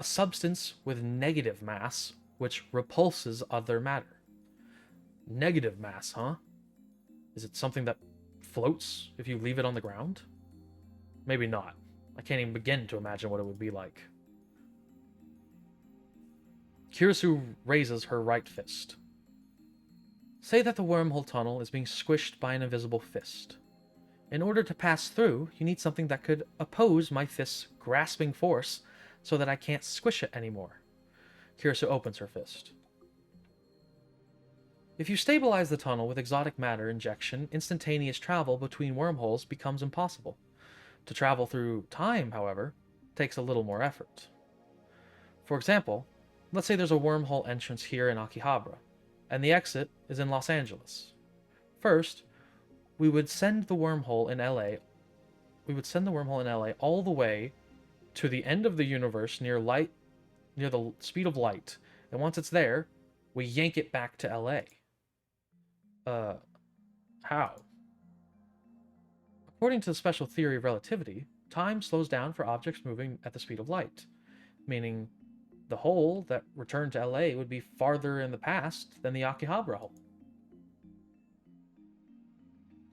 A substance with negative mass which repulses other matter. Negative mass, huh? Is it something that floats if you leave it on the ground? Maybe not. I can't even begin to imagine what it would be like. Kirisu raises her right fist. Say that the wormhole tunnel is being squished by an invisible fist. In order to pass through, you need something that could oppose my fist's grasping force so that I can't squish it anymore. Kirisu opens her fist. If you stabilize the tunnel with exotic matter injection, instantaneous travel between wormholes becomes impossible. To travel through time, however, takes a little more effort. For example, let's say there's a wormhole entrance here in Akihabara, and the exit is in Los Angeles. First, we would send the wormhole in LA. We would send the wormhole in LA all the way to the end of the universe near the speed of light, and once it's there, we yank it back to LA. Uh, how? According to the special theory of relativity, time slows down for objects moving at the speed of light, meaning the hole that returned to LA would be farther in the past than the Akihabara hole.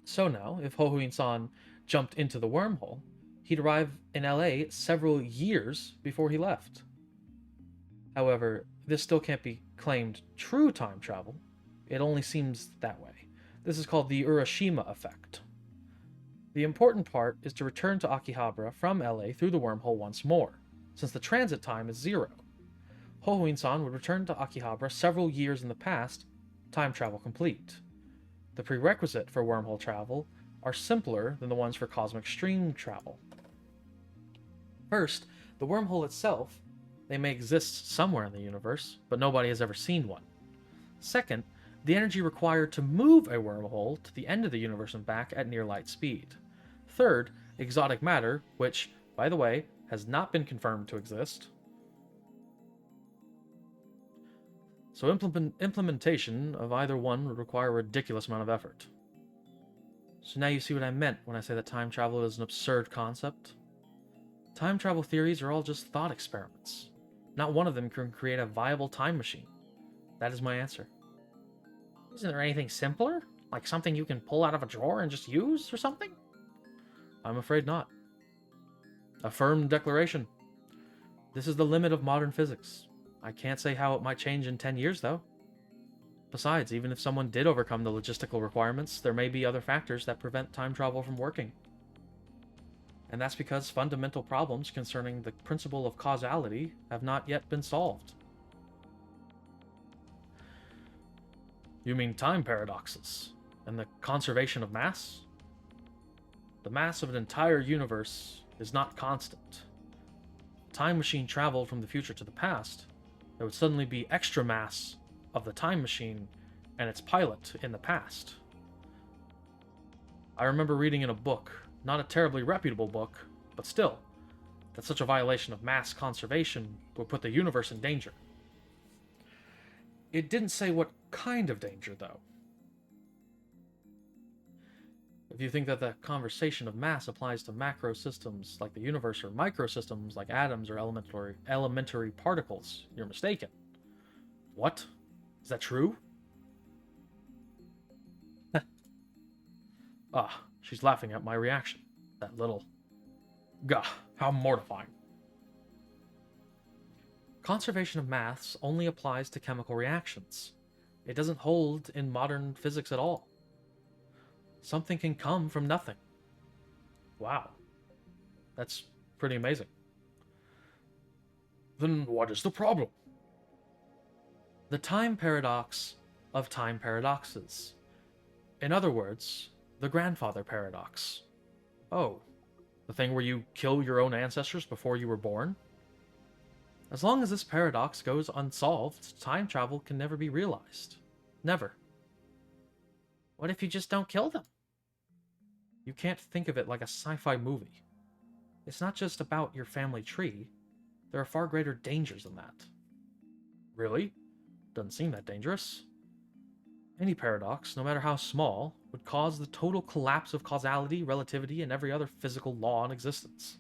So now, if Hohuin-san jumped into the wormhole, he'd arrive in LA several years before he left. However, this still can't be claimed true time travel. It only seems that way. This is called the Urashima effect. The important part is to return to Akihabara from LA through the wormhole once more, since the transit time is 0. Hohuin-san would return to Akihabara several years in the past, time travel complete. The prerequisite for wormhole travel are simpler than the ones for cosmic stream travel. First, the wormhole itself, they may exist somewhere in the universe, but nobody has ever seen one. Second, the energy required to move a wormhole to the end of the universe and back at near light speed. Third, exotic matter, which, by the way, has not been confirmed to exist. So implementation of either one would require a ridiculous amount of effort. So now you see what I meant when I say that time travel is an absurd concept? Time travel theories are all just thought experiments. Not one of them can create a viable time machine. That is my answer. Isn't there anything simpler? Like something you can pull out of a drawer and just use or something? I'm afraid not. A firm declaration. This is the limit of modern physics. I can't say how it might change in 10 years, though. Besides, even if someone did overcome the logistical requirements, there may be other factors that prevent time travel from working. And that's because fundamental problems concerning the principle of causality have not yet been solved. You mean time paradoxes, and the conservation of mass? The mass of an entire universe is not constant. If a time machine traveled from the future to the past, there would suddenly be extra mass of the time machine and its pilot in the past. I remember reading in a book, not a terribly reputable book, but still, that such a violation of mass conservation would put the universe in danger. It didn't say what kind of danger, though. If you think that the conservation of mass applies to macro systems like the universe or microsystems like atoms or elementary particles, you're mistaken. What? Is that true? Ah, she's laughing at my reaction. That little... Gah, how mortifying. Conservation of mass only applies to chemical reactions. It doesn't hold in modern physics at all. Something can come from nothing. Wow. That's pretty amazing. Then what is the problem? The time paradox of time paradoxes. In other words, the grandfather paradox. Oh, the thing where you kill your own ancestors before you were born? As long as this paradox goes unsolved, time travel can never be realized. Never. What if you just don't kill them? You can't think of it like a sci-fi movie. It's not just about your family tree. There are far greater dangers than that. Really? Doesn't seem that dangerous. Any paradox, no matter how small, would cause the total collapse of causality, relativity, and every other physical law in existence.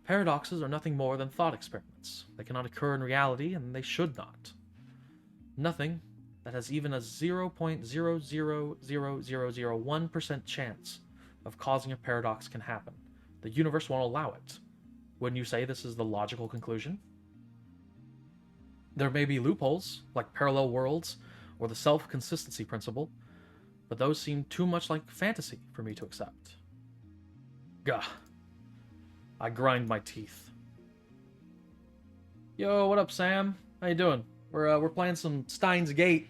Paradoxes are nothing more than thought experiments. They cannot occur in reality, and they should not. Nothing that has even a 0.000001% chance of causing a paradox can happen. The universe won't allow it. Wouldn't you say this is the logical conclusion? There may be loopholes, like parallel worlds or the self-consistency principle, but those seem too much like fantasy for me to accept. Gah. I grind my teeth. Yo, what up, Sam? How you doing? We're playing some Steins Gate.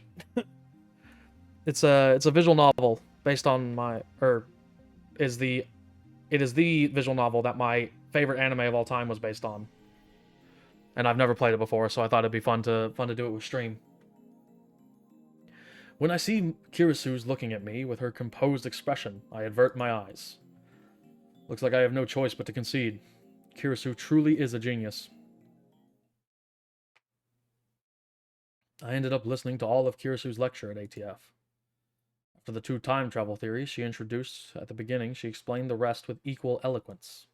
It's a visual novel based on it is the visual novel that my favorite anime of all time was based on. And I've never played it before, so I thought it'd be fun to do it with stream. When I see Kirisu's looking at me with her composed expression, I avert my eyes. Looks like I have no choice but to concede. Kirisu truly is a genius. I ended up listening to all of Kirisu's lecture at ATF. After the 2 time travel theories she introduced at the beginning, she explained the rest with equal eloquence.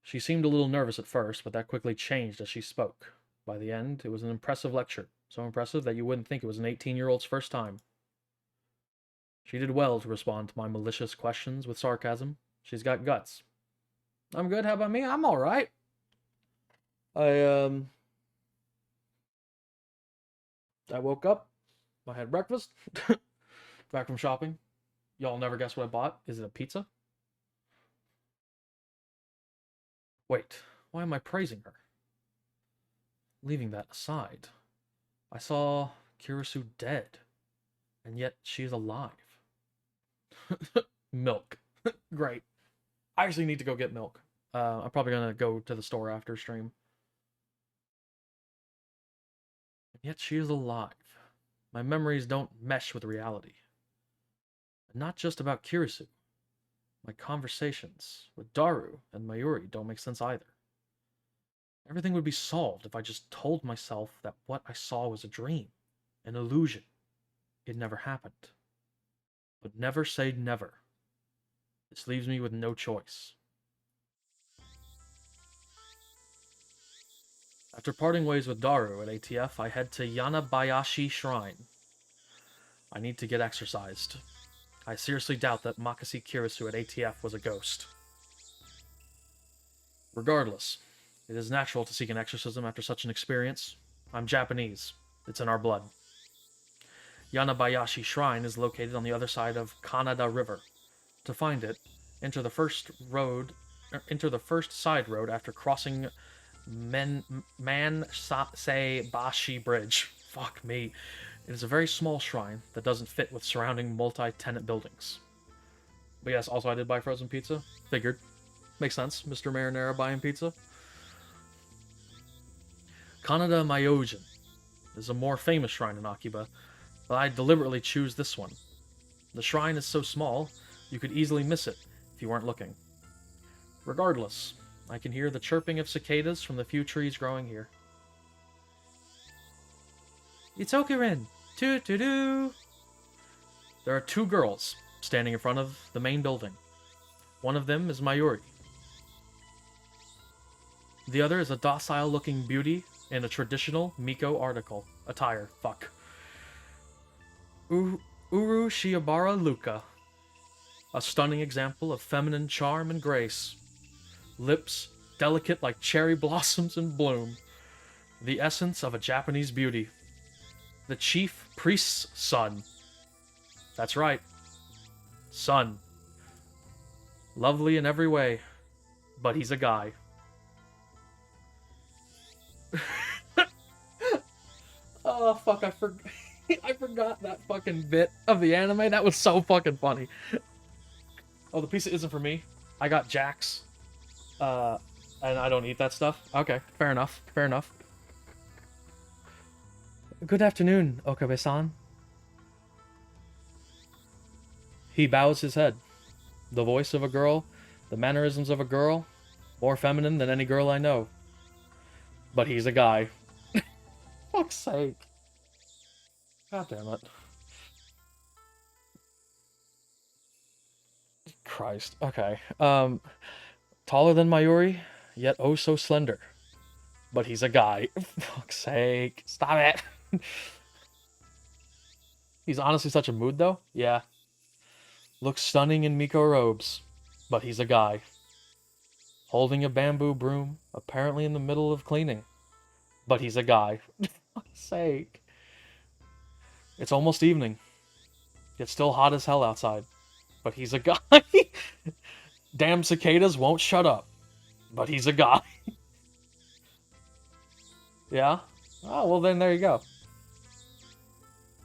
She seemed a little nervous at first, but that quickly changed as she spoke. By the end, it was an impressive lecture, so impressive that you wouldn't think it was an 18-year-old's first time. She did well to respond to my malicious questions with sarcasm. She's got guts. I'm good, how about me? I'm alright. I woke up, I had breakfast, back from shopping. Y'all never guess what I bought. Is it a pizza? Wait, why am I praising her? Leaving that aside, I saw Kirisu dead, and yet she is alive. Milk. Great. I actually need to go get milk. I'm probably gonna go to the store after stream. And yet she is alive. My memories don't mesh with reality. And not just about Kirisu. My conversations with Daru and Mayuri don't make sense either. Everything would be solved if I just told myself that what I saw was a dream, an illusion. It never happened. But never say never. This leaves me with no choice. After parting ways with Daru at ATF, I head to Yanabayashi Shrine. I need to get exorcised. I seriously doubt that Makasi Kirisu at ATF was a ghost. Regardless, it is natural to seek an exorcism after such an experience. I'm Japanese. It's in our blood. Yanabayashi Shrine is located on the other side of Kanada River. To find it, enter the first side road after crossing Mansei Bashi Bridge. Fuck me. It is a very small shrine that doesn't fit with surrounding multi-tenant buildings. But yes, also I did buy frozen pizza. Figured. Makes sense, Mr. Marinara buying pizza. Kanada Myojin is a more famous shrine in Akiba, but I deliberately choose this one. The shrine is so small, you could easily miss it if you weren't looking. Regardless, I can hear the chirping of cicadas from the few trees growing here. It's Okirin! Toot-toot-doo! There are 2 girls standing in front of the main building. One of them is Mayuri. The other is a docile-looking beauty in a traditional Miko attire. Fuck. Uru Shiobara Luka. A stunning example of feminine charm and grace. Lips delicate like cherry blossoms in bloom. The essence of a Japanese beauty. The chief priest's son. That's right. Son. Lovely in every way, but he's a guy. Oh, fuck, I forgot that fucking bit of the anime. That was so fucking funny. Oh, the pizza isn't for me. I got Jack's. And I don't eat that stuff. Okay, fair enough. Fair enough. Good afternoon, Okabe-san. He bows his head. The voice of a girl, the mannerisms of a girl, more feminine than any girl I know. But he's a guy. Fuck's sake. God damn it. Christ. Okay. Taller than Mayuri, yet oh so slender. But he's a guy. For fuck's sake. Stop it. He's honestly such a mood, though. Yeah. Looks stunning in Miko robes. But he's a guy. Holding a bamboo broom, apparently in the middle of cleaning. But he's a guy. For fuck's sake. It's almost evening. It's still hot as hell outside. But he's a guy. Damn cicadas won't shut up. But he's a guy. Yeah? Oh, well then there you go.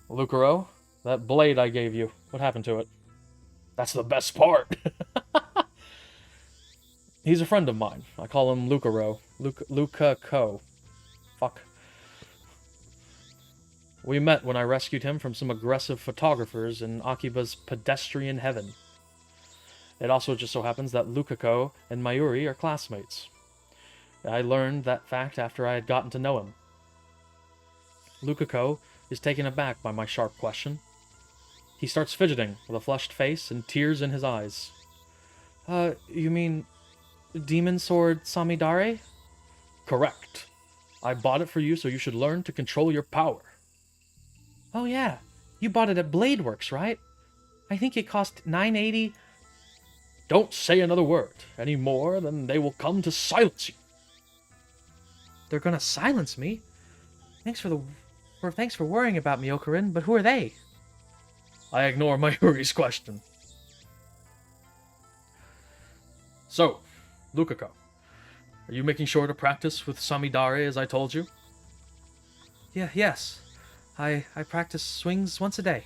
Lucaro, that blade I gave you, what happened to it? That's the best part. He's a friend of mine. I call him Lucaro. Luca-ko. Fuck. We met when I rescued him from some aggressive photographers in Akiba's pedestrian heaven. It also just so happens that Lukako and Mayuri are classmates. I learned that fact after I had gotten to know him. Lukako is taken aback by my sharp question. He starts fidgeting, with a flushed face and tears in his eyes. You mean Demon Sword Samidare? Correct. I bought it for you so you should learn to control your power. Oh yeah, you bought it at Bladeworks, right? I think it cost $9.80. Don't say another word, any more than they will come to silence you. They're gonna silence me? Thanks for worrying about me, Okarin, but who are they? I ignore Mayuri's question. So, Lukako, are you making sure to practice with Samidare as I told you? Yes. I practice swings once a day.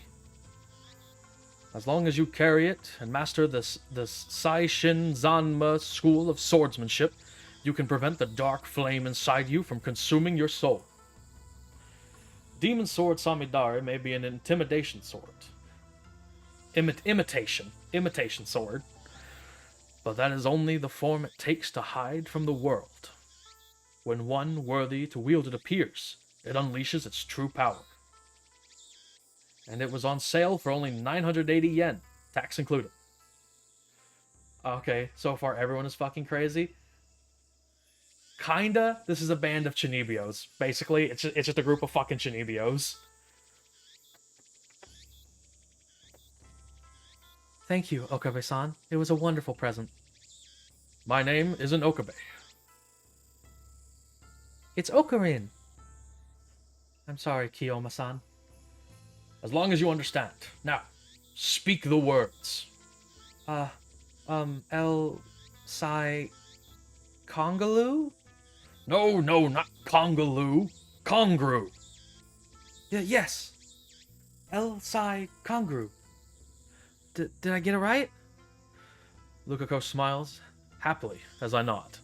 As long as you carry it and master the Saishin Zanma school of swordsmanship, you can prevent the dark flame inside you from consuming your soul. Demon Sword Samidare may be an intimidation sword. Imitation sword. But that is only the form it takes to hide from the world. When one worthy to wield it appears, it unleashes its true power. And it was on sale for only 980 yen, tax included. Okay, so far everyone is fucking crazy. Kinda, this is a band of Chinibios. Basically, it's just a group of fucking Chinibios. Thank you, Okabe-san. It was a wonderful present. My name isn't Okabe. It's Okarin. I'm sorry, Kiyoma-san. As long as you understand. Now, speak the words. El-Sai... Kongaloo? No, not Kongaloo. Kongru. Yes. El-Sai Kongru. Did I get it right? Lukako smiles, happily, as I nod.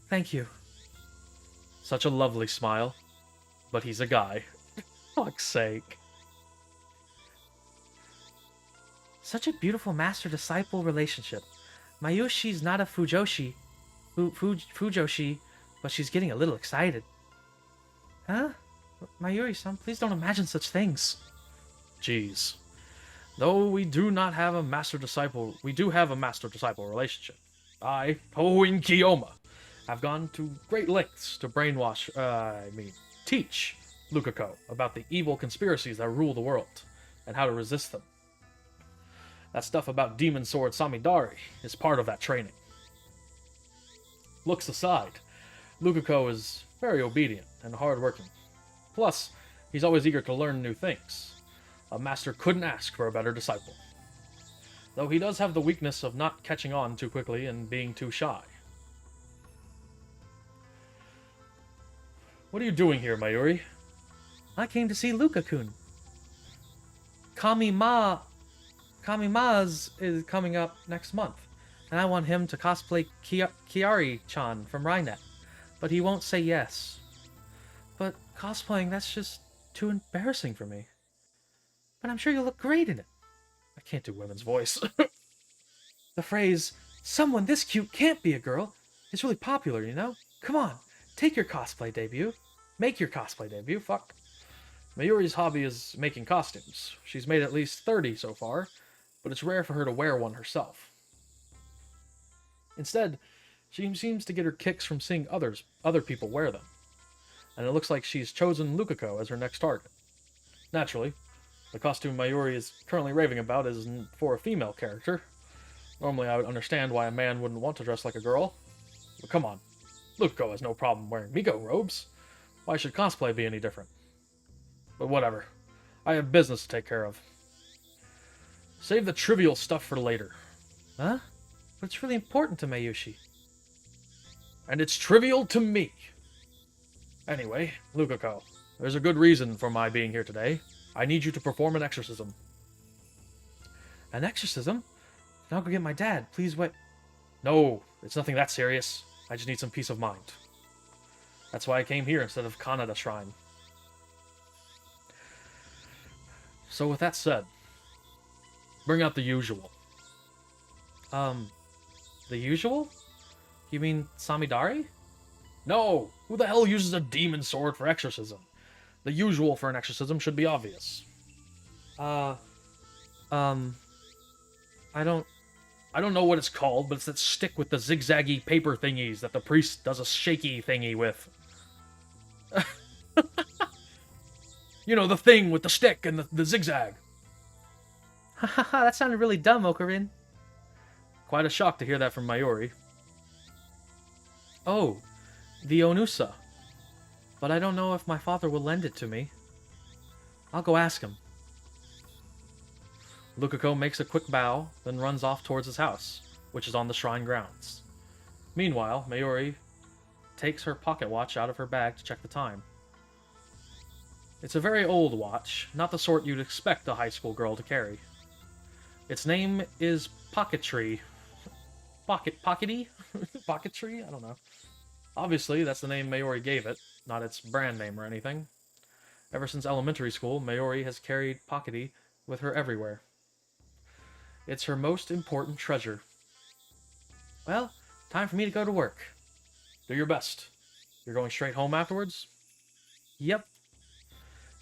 Thank you. Such a lovely smile. But he's a guy. Fuck's sake. Such a beautiful master-disciple relationship. Mayushi's not a Fujoshi, but she's getting a little excited. Huh? Mayuri-san, please don't imagine such things. Jeez. Though we do have a master-disciple relationship. I, Hoin Kiyoma, have gone to great lengths to teach Lukako about the evil conspiracies that rule the world, and how to resist them. That stuff about Demon Sword Samidare is part of that training. Looks aside, Lukako is very obedient and hardworking. Plus, he's always eager to learn new things. A master couldn't ask for a better disciple. Though he does have the weakness of not catching on too quickly and being too shy. What are you doing here, Mayuri? I came to see Luka-kun. Kamima's is coming up next month, and I want him to cosplay Kiari-chan from Rynet, but he won't say yes. But cosplaying, that's just too embarrassing for me. But I'm sure you'll look great in it. I can't do women's voice. The phrase, someone this cute can't be a girl, is really popular, you know? Come on, take your cosplay debut. Make your cosplay debut, fuck. Mayuri's hobby is making costumes. She's made at least 30 so far, but it's rare for her to wear one herself. Instead, She seems to get her kicks from seeing other people wear them, and it looks like she's chosen Lukako as her next target. Naturally, the costume Mayuri is currently raving about is for a female character. Normally I would understand why a man wouldn't want to dress like a girl, but come on, Lukako has no problem wearing Miko robes. Why should cosplay be any different? But whatever, I have business to take care of. Save the trivial stuff for later. Huh? But it's really important to Mayushi. And it's trivial to me. Anyway, Lukako, there's a good reason for my being here today. I need you to perform an exorcism. An exorcism? Then I'll go get my dad. Please wait. No, it's nothing that serious. I just need some peace of mind. That's why I came here instead of Kaneda Shrine. So with that said, bring out the usual. The usual? You mean Samidari? No! Who the hell uses a demon sword for exorcism? The usual for an exorcism should be obvious. I don't know what it's called, but it's that stick with the zigzaggy paper thingies that the priest does a shaky thingy with. You know, the thing with the stick and the zigzag. Haha, that sounded really dumb, Okarin. Quite a shock to hear that from Mayuri. Oh, the Onusa. But I don't know if my father will lend it to me. I'll go ask him. Lukako makes a quick bow, then runs off towards his house, which is on the shrine grounds. Meanwhile, Mayuri takes her pocket watch out of her bag to check the time. It's a very old watch, not the sort you'd expect a high school girl to carry. Its name is Pocketry. Pockety? Pocketry? I don't know. Obviously, that's the name Mayuri gave it, not its brand name or anything. Ever since elementary school, Mayuri has carried Pockety with her everywhere. It's her most important treasure. Well, time for me to go to work. Do your best. You're going straight home afterwards? Yep.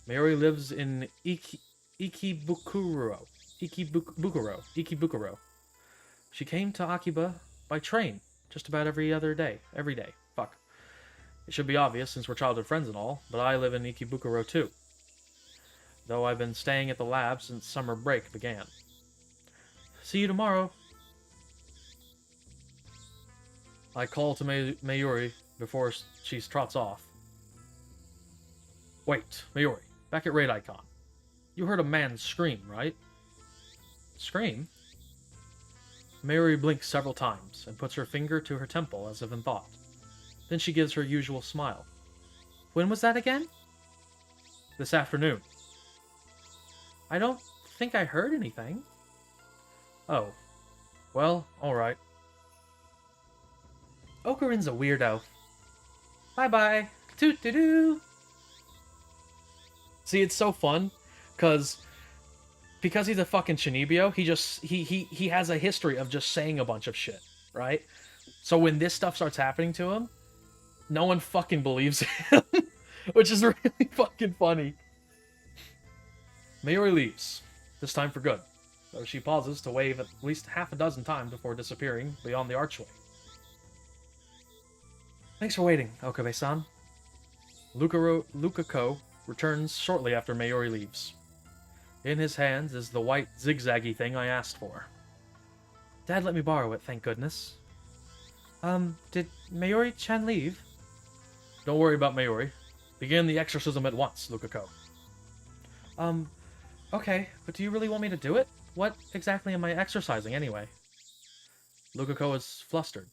Mayuri lives in Ikebukuro. She came to Akiba by train, just about every day. Fuck. It should be obvious since we're childhood friends and all, but I live in Ikebukuro too. Though I've been staying at the lab since summer break began. See you tomorrow. I call to Mayuri before she trots off. Wait, Mayuri, back at Raid Icon. You heard a man scream, right? Scream? Mayuri blinks several times and puts her finger to her temple as if in thought. Then she gives her usual smile. When was that again? This afternoon. I don't think I heard anything. Oh. Well, alright. Okarin's a weirdo. Bye-bye. Toot-doo-doo. See, it's so fun, because he's a fucking Shinibyo, he has a history of just saying a bunch of shit, right? So when this stuff starts happening to him, no one fucking believes him, which is really fucking funny. Mayuri leaves, this time for good, though she pauses to wave at least half a dozen times before disappearing beyond the archway. Thanks for waiting, Okabe-san. Lukako returns shortly after Mayuri leaves. In his hands is the white zigzaggy thing I asked for. Dad let me borrow it, thank goodness. Did Mayuri-chan leave? Don't worry about Mayuri. Begin the exorcism at once, Lukako. Okay, but do you really want me to do it? What exactly am I exercising, anyway? Lukako is flustered.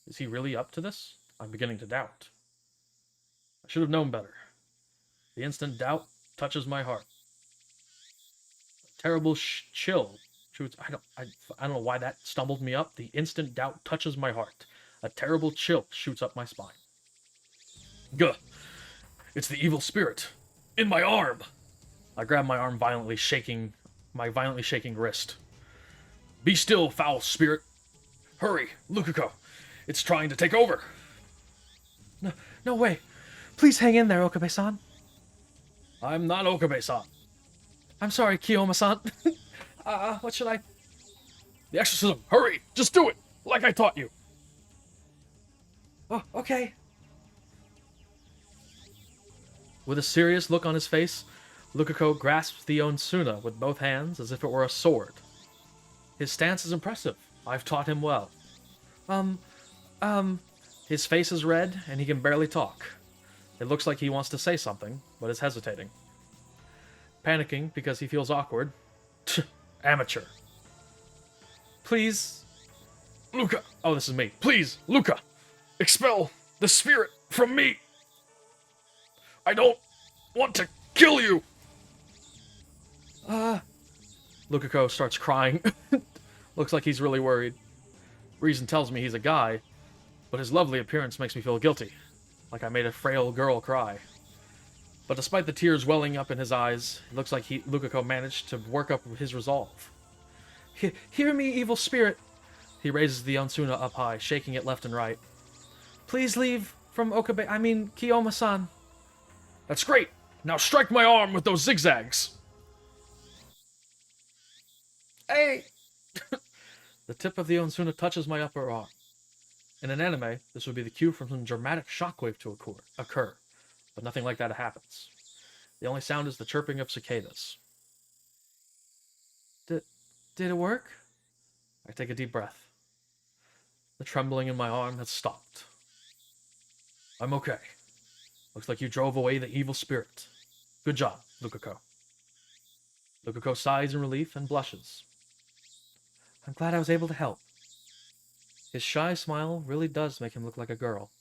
Is he really up to this? I'm beginning to doubt. I should have known better. The instant doubt touches my heart. A terrible chill shoots. I don't know why that stumbled me up. The instant doubt touches my heart. A terrible chill shoots up my spine. Gah! It's the evil spirit in my arm. I grab my arm violently shaking wrist. Be still, foul spirit! Hurry, Lukako! It's trying to take over! No way! Please hang in there, Okabe-san. I'm not Okabe-san. I'm sorry, Kiyoma-san. What should I... The exorcism! Hurry! Just do it! Like I taught you! Oh, okay. With a serious look on his face, Lukako grasps the Onsuna with both hands as if it were a sword. His stance is impressive. I've taught him well. Um, um... His face is red, and he can barely talk. It looks like he wants to say something, but is hesitating. Panicking because he feels awkward. Amateur. Please... Luca! Oh, this is me. Please, Luca! Expel the spirit from me! I don't want to kill you! Lukako starts crying. Looks like he's really worried. Reason tells me he's a guy, but his lovely appearance makes me feel guilty. Like I made a frail girl cry. But despite the tears welling up in his eyes, it looks like Lukako managed to work up his resolve. Hear me, evil spirit! He raises the Onsuna up high, shaking it left and right. Please leave from Kiyoma-san. That's great! Now strike my arm with those zigzags! Hey! The tip of the Onsuna touches my upper arm. In an anime, this would be the cue for some dramatic shockwave to occur, but nothing like that happens. The only sound is the chirping of cicadas. Did it work? I take a deep breath. The trembling in my arm has stopped. I'm okay. Looks like you drove away the evil spirit. Good job, Lukako. Lukako sighs in relief and blushes. I'm glad I was able to help. His shy smile really does make him look like a girl.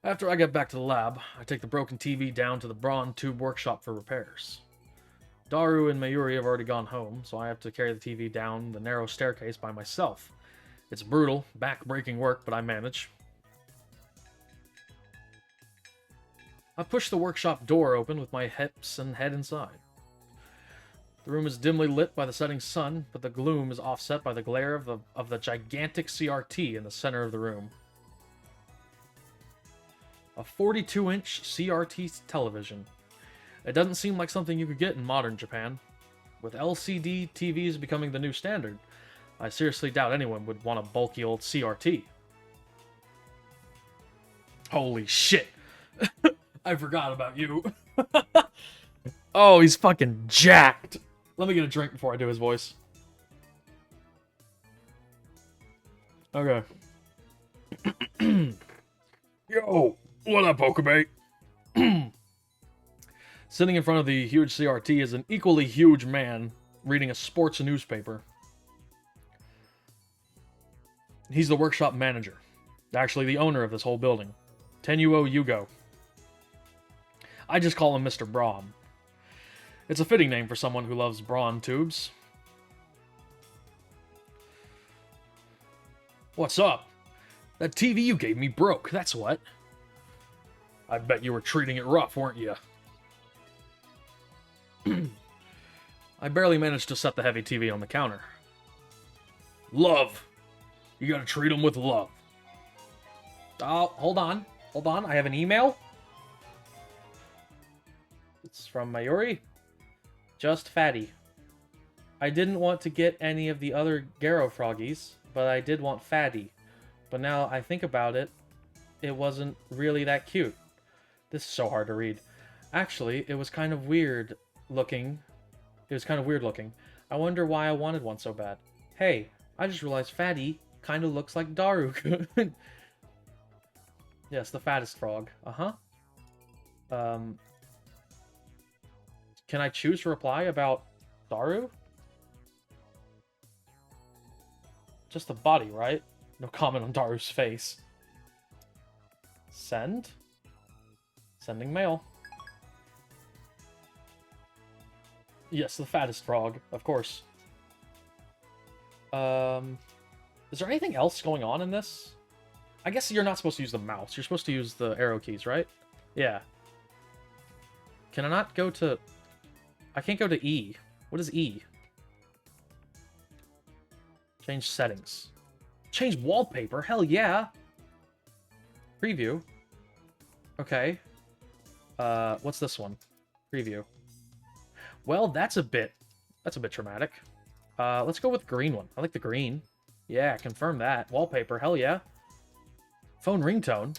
After I get back to the lab, I take the broken TV down to the Braun Tube workshop for repairs. Daru and Mayuri have already gone home, so I have to carry the TV down the narrow staircase by myself. It's brutal, back-breaking work, but I manage. I push the workshop door open with my hips and head inside. The room is dimly lit by the setting sun, but the gloom is offset by the glare of the gigantic CRT in the center of the room. A 42-inch CRT television. It doesn't seem like something you could get in modern Japan. With LCD TVs becoming the new standard, I seriously doubt anyone would want a bulky old CRT. Holy shit! I forgot about you. Oh, he's fucking jacked! Let me get a drink before I do his voice. Okay. Yo, what up, Pokemate? Sitting in front of the huge CRT is an equally huge man reading a sports newspaper. He's the workshop manager. Actually, the owner of this whole building. Tenuo Yugo. I just call him Mr. Braun. It's a fitting name for someone who loves brawn tubes. What's up? That TV you gave me broke, that's what. I bet you were treating it rough, weren't you? I barely managed to set the heavy TV on the counter. Love. You gotta treat them with love. Oh, hold on. Hold on, I have an email. It's from Mayuri. Just Fatty. I didn't want to get any of the other Garo froggies, but I did want Fatty. But now I think about it, it wasn't really that cute. This is so hard to read. Actually, it was kind of weird looking. I wonder why I wanted one so bad. Hey, I just realized Fatty kind of looks like Daru. Yes, the fattest frog. Uh-huh. Can I choose to reply about Daru? Just the body, right? No comment on Daru's face. Send? Sending mail. Yes, the fattest frog, of course. Is there anything else going on in this? I guess you're not supposed to use the mouse. You're supposed to use the arrow keys, right? Yeah. Can I not go to... I can't go to E. What is E? Change settings. Change wallpaper? Hell yeah! Preview. Okay. What's this one? Preview. Well, that's a bit dramatic. Let's go with the green one. I like the green. Yeah, confirm that. Wallpaper, hell yeah. Phone ringtone.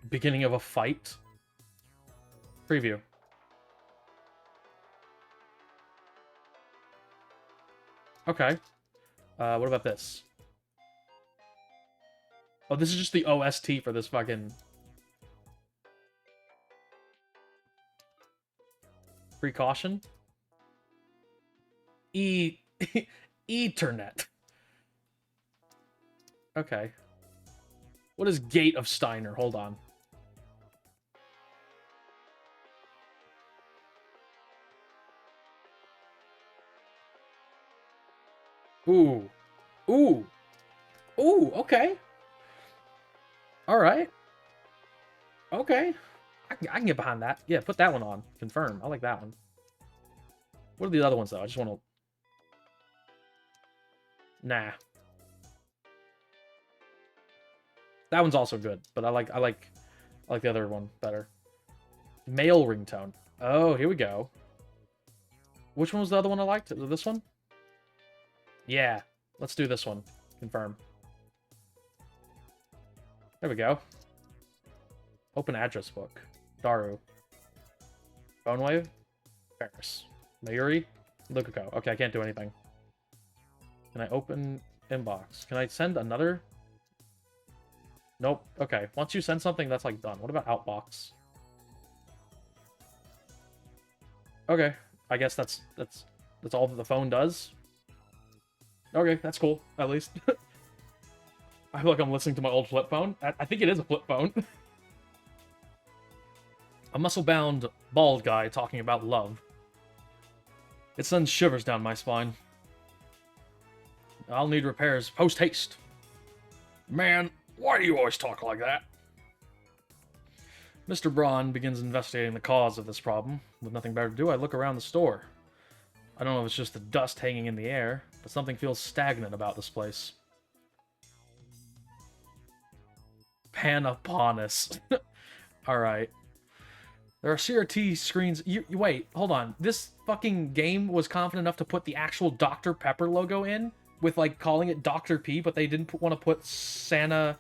Beginning of a fight. Preview. Okay. What about this? Oh, this is just the OST for this fucking... Precaution? Ethernet. Okay. What is Gate of Steiner? Hold on. Ooh. Ooh. Ooh, okay. Alright. Okay. I can get behind that. Yeah, put that one on. Confirm. I like that one. What are the other ones, though? I just want to... Nah. That one's also good, but I like the other one better. Male ringtone. Oh, here we go. Which one was the other one I liked? This one? Yeah. Let's do this one. Confirm. There we go. Open address book. Daru. Phone wave. Paris. Mayuri. Lukako. Okay, I can't do anything. Can I open inbox? Can I send another? Nope. Okay. Once you send something, that's like done. What about outbox? Okay. I guess that's all that the phone does. Okay, that's cool. At least. I feel like I'm listening to my old flip phone. I think it is a flip phone. A muscle-bound, bald guy talking about love. It sends shivers down my spine. I'll need repairs post-haste. Man, why do you always talk like that? Mr. Braun begins investigating the cause of this problem. With nothing better to do, I look around the store. I don't know if it's just the dust hanging in the air, but something feels stagnant about this place. Panaponis. Alright. There are CRT screens... wait, hold on. This fucking game was confident enough to put the actual Dr. Pepper logo in, with, like, calling it Dr. P, but they didn't want to put Santa...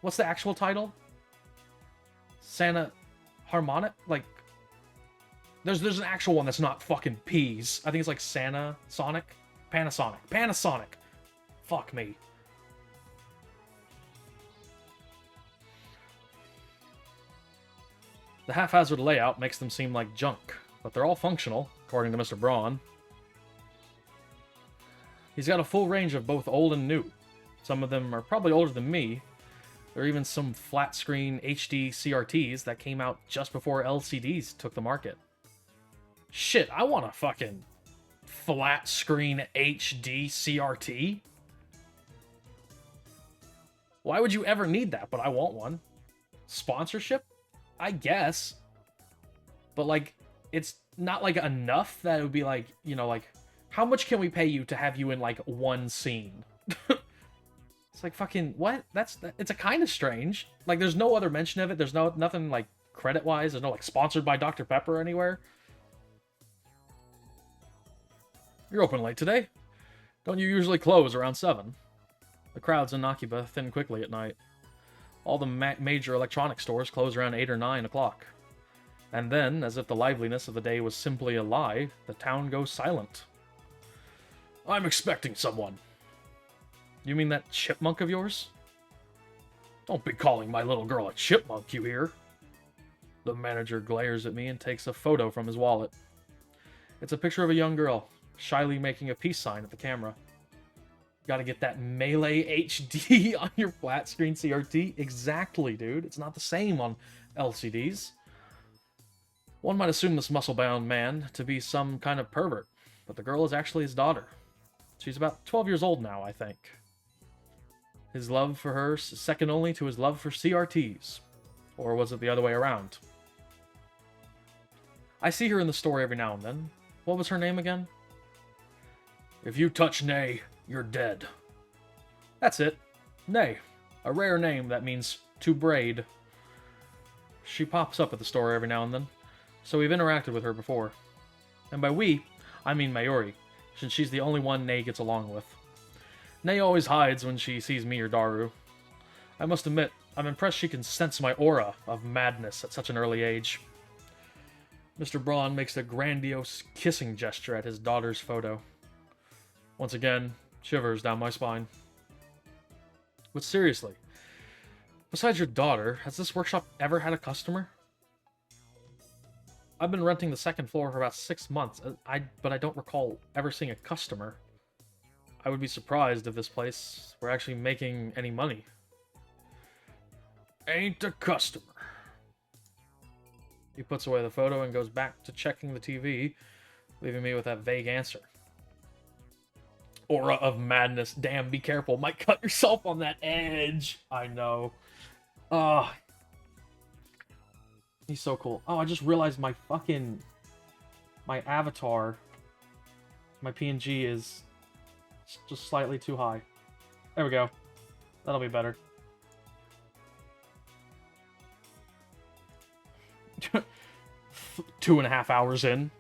What's the actual title? Santa... Harmonic? Like... There's an actual one that's not fucking P's. I think it's like Santa... Sonic? Panasonic. Panasonic! Fuck me. The haphazard layout makes them seem like junk, but they're all functional, according to Mr. Braun. He's got a full range of both old and new. Some of them are probably older than me. There are even some flat-screen HD CRTs that came out just before LCDs took the market. Shit, I want a fucking flat-screen HD CRT? Why would you ever need that? But I want one. Sponsorship? I guess. But, like, it's not, like, enough that it would be, like, you know, like, how much can we pay you to have you in, like, one scene? It's like, fucking, what? It's a kind of strange. Like, there's no other mention of it. There's nothing, like, credit-wise. There's no, like, sponsored by Dr. Pepper anywhere. You're open late today. Don't you usually close around 7? The crowds in Nakiba thin quickly at night. All the major electronic stores close around 8 or 9 o'clock. And then, as if the liveliness of the day was simply a lie, the town goes silent. I'm expecting someone. You mean that chipmunk of yours? Don't be calling my little girl a chipmunk, you hear? The manager glares at me and takes a photo from his wallet. It's a picture of a young girl, shyly making a peace sign at the camera. Gotta get that Melee HD on your flat screen CRT? Exactly, dude. It's not the same on LCDs. One might assume this muscle-bound man to be some kind of pervert, but the girl is actually his daughter. She's about 12 years old now, I think. His love for her is second only to his love for CRTs. Or was it the other way around? I see her in the store every now and then. What was her name again? If you touch Nay, you're dead. That's it. Nay. A rare name that means to braid. She pops up at the store every now and then, so we've interacted with her before. And by we, I mean Mayuri, since she's the only one Nay gets along with. Nay always hides when she sees me or Daru. I must admit, I'm impressed she can sense my aura of madness at such an early age. Mr. Braun makes a grandiose kissing gesture at his daughter's photo. Once again, shivers down my spine. But seriously, besides your daughter, has this workshop ever had a customer? I've been renting the second floor for about 6 months, but I don't recall ever seeing a customer. I would be surprised if this place were actually making any money. Ain't a customer. He puts away the photo and goes back to checking the TV, leaving me with that vague answer. Aura of madness. Damn, be careful. Might cut yourself on that edge. I know. He's so cool. Oh, I just realized my avatar, my PNG is just slightly too high. There we go. That'll be better. Two and a half hours in.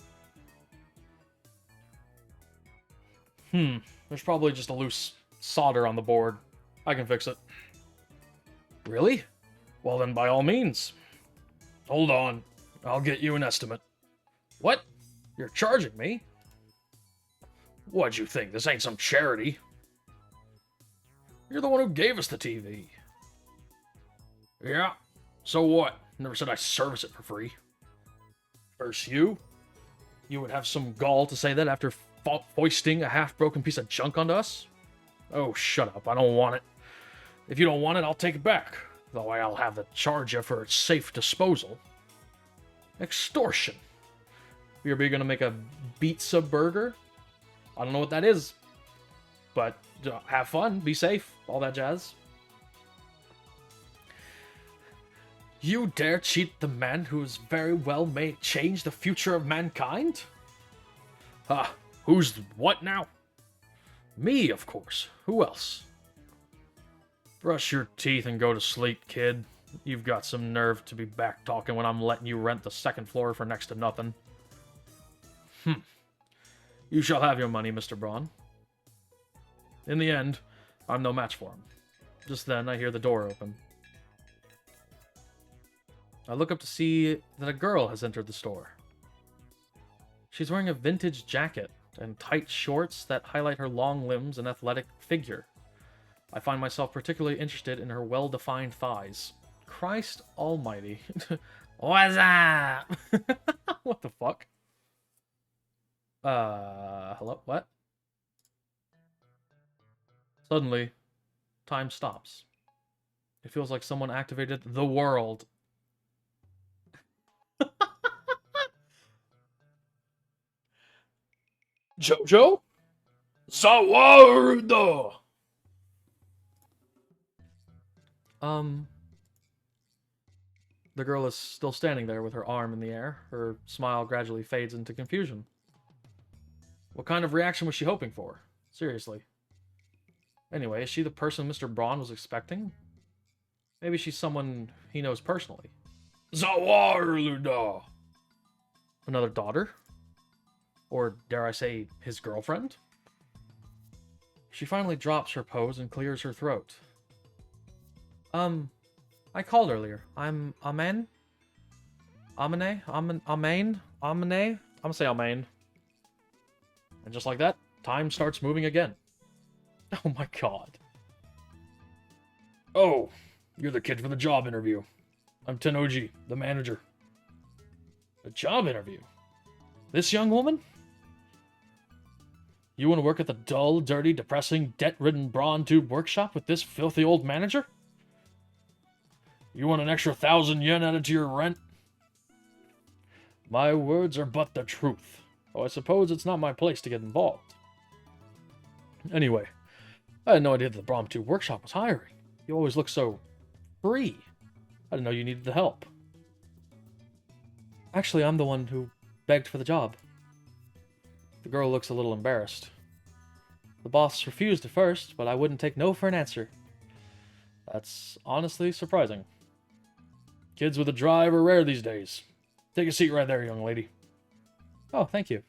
There's probably just a loose solder on the board. I can fix it. Really? Well then, by all means. Hold on. I'll get you an estimate. What? You're charging me? What'd you think? This ain't some charity. You're the one who gave us the TV. Yeah? So what? Never said I service it for free. First you? You would have some gall to say that after foisting a half-broken piece of junk onto us? Oh, shut up. I don't want it. If you don't want it, I'll take it back. Though I'll have to charge you for its safe disposal. Extortion. You're gonna make a pizza burger? I don't know what that is. But have fun, be safe, all that jazz. You dare cheat the man who's very well may change the future of mankind? Who's what now? Me, of course. Who else? Brush your teeth and go to sleep, kid. You've got some nerve to be back talking when I'm letting you rent the second floor for next to nothing. You shall have your money, Mr. Braun. In the end, I'm no match for him. Just then, I hear the door open. I look up to see that a girl has entered the store. She's wearing a vintage jacket and tight shorts that highlight her long limbs and athletic figure. I find myself particularly interested in her well-defined thighs. Christ almighty. What's up? What the fuck? Hello? What? Suddenly, time stops. It feels like someone activated the world. Jojo? Zawarudo! The girl is still standing there with her arm in the air. Her smile gradually fades into confusion. What kind of reaction was she hoping for? Seriously. Anyway, is she the person Mr. Braun was expecting? Maybe she's someone he knows personally. Zawarluda! Another daughter? Or dare I say, his girlfriend? She finally drops her pose and clears her throat. I called earlier. I'm Amen? Amane? Amane? I'm gonna say Amen. And just like that, time starts moving again. Oh my god. Oh, you're the kid for the job interview. I'm Tenoji, the manager. A job interview? This young woman? You want to work at the dull, dirty, depressing, debt-ridden Braun Tube workshop with this filthy old manager? You want an extra 1,000 yen added to your rent? My words are but the truth. Oh, I suppose it's not my place to get involved. Anyway, I had no idea that the Braun Tube workshop was hiring. You always look so free. I didn't know you needed the help. Actually, I'm the one who begged for the job. The girl looks a little embarrassed. The boss refused at first, but I wouldn't take no for an answer. That's honestly surprising. Kids with a drive are rare these days. Take a seat right there, young lady. Oh, thank you.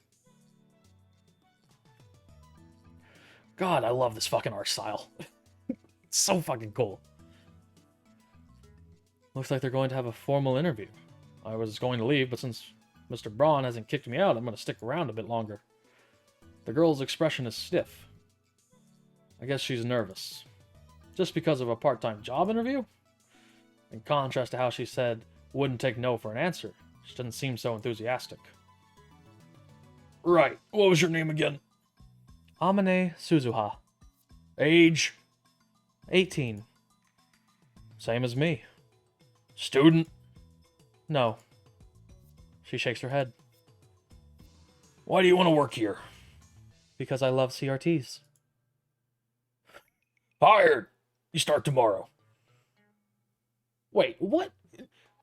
God, I love this fucking art style. It's so fucking cool. Looks like they're going to have a formal interview. I was going to leave, but since Mr. Braun hasn't kicked me out, I'm going to stick around a bit longer. The girl's expression is stiff. I guess she's nervous. Just because of a part-time job interview? In contrast to how she said wouldn't take no for an answer, she doesn't seem so enthusiastic. Right. What was your name again? Amane Suzuha. Age? 18. Same as me. Student? No. She shakes her head. Why do you want to work here? Because I love CRTs. Hired! You start tomorrow. Wait, what?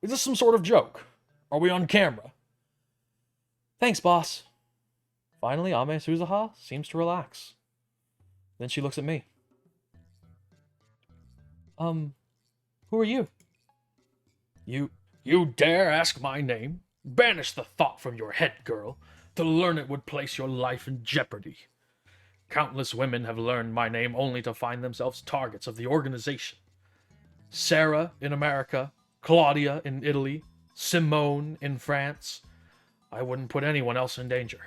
Is this some sort of joke? Are we on camera? Thanks, boss. Finally, Ame Suzuha seems to relax. Then she looks at me. Who are you? You dare ask my name? Banish the thought from your head, girl. To learn it would place your life in jeopardy. Countless women have learned my name only to find themselves targets of the organization. Sarah in America, Claudia in Italy, Simone in France. I wouldn't put anyone else in danger.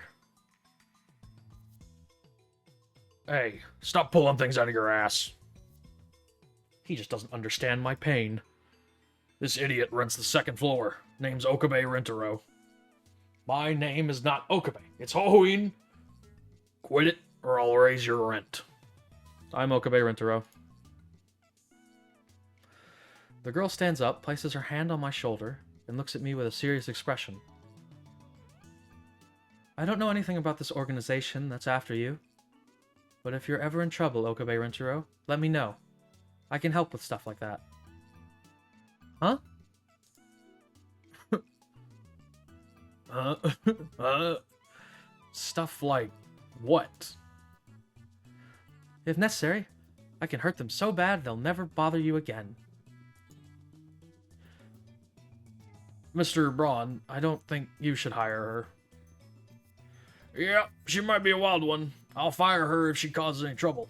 Hey, stop pulling things out of your ass. He just doesn't understand my pain. This idiot rents the second floor. Name's Okabe Rentaro. My name is not Okabe. It's Hohoin. Quit it, or I'll raise your rent. I'm Okabe Rentaro. The girl stands up, places her hand on my shoulder, and looks at me with a serious expression. I don't know anything about this organization that's after you, but if you're ever in trouble, Okabe Rentaro, let me know. I can help with stuff like that. Huh? Stuff like what? If necessary, I can hurt them so bad they'll never bother you again. Mr. Braun, I don't think you should hire her. Yeah, she might be a wild one. I'll fire her if she causes any trouble.